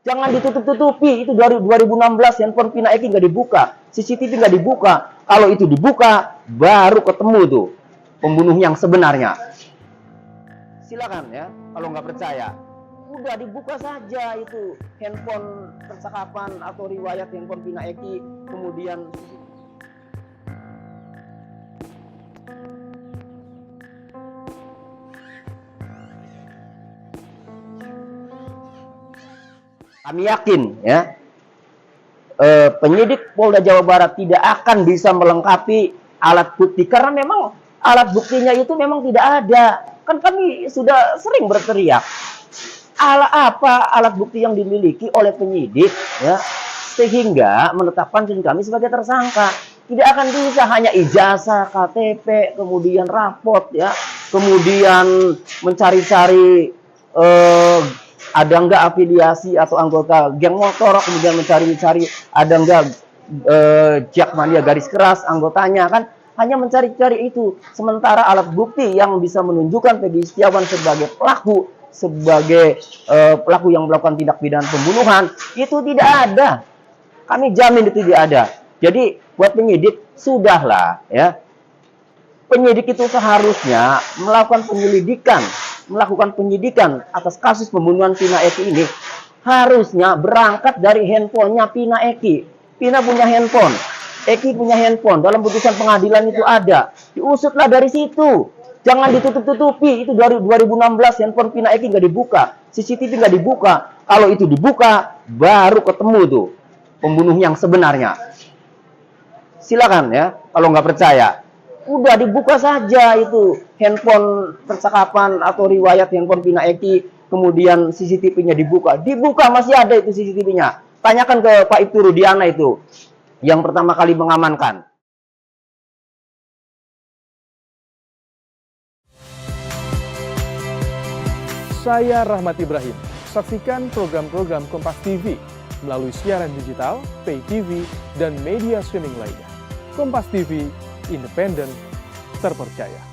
Jangan ditutup-tutupi. Itu dari 2016 handphone Vina Eki nggak dibuka, CCTV nggak dibuka. Kalau itu dibuka, baru ketemu tuh pembunuh yang sebenarnya. Silakan ya, kalau nggak percaya. Udah dibuka saja itu handphone percakapan atau riwayat handphone Vina Eki, kemudian kami yakin ya, penyidik Polda Jawa Barat tidak akan bisa melengkapi alat bukti karena memang alat buktinya itu memang tidak ada. Kan kami sudah sering berteriak, apa alat bukti yang dimiliki oleh penyidik ya, sehingga menetapkan kami sebagai tersangka. Tidak akan bisa hanya ijazah, KTP, kemudian raport ya, kemudian mencari-cari ada enggak afiliasi atau anggota geng motor, kemudian mencari-cari ada enggak jakmania garis keras anggotanya, kan hanya mencari-cari itu. Sementara alat bukti yang bisa menunjukkan Peggy Setiawan sebagai pelaku, sebagai pelaku yang melakukan tindak pidana pembunuhan, itu tidak ada. Kami jamin itu tidak ada. Jadi buat penyidik, sudahlah ya. Penyidik itu seharusnya melakukan penyidikan atas kasus pembunuhan Vina Eki ini, harusnya berangkat dari handphonenya Vina Eki. Vina punya handphone, Eki punya handphone, dalam putusan pengadilan itu ada. Diusutlah dari situ. Jangan ditutup-tutupi. Itu dari 2016 handphone Vina Eki nggak dibuka, CCTV nggak dibuka. Kalau itu dibuka, baru ketemu tuh pembunuh yang sebenarnya. Silakan ya, kalau nggak percaya. Udah dibuka saja itu handphone percakapan atau riwayat handphone Vina Eki, kemudian CCTV-nya dibuka. Dibuka, masih ada itu CCTV-nya. Tanyakan ke Pak Ibtu Rudiana itu, yang pertama kali mengamankan. Saya Rahmat Ibrahim. Saksikan program-program Kompas TV melalui siaran digital, pay TV, dan media streaming lainnya. Kompas TV, independen, terpercaya.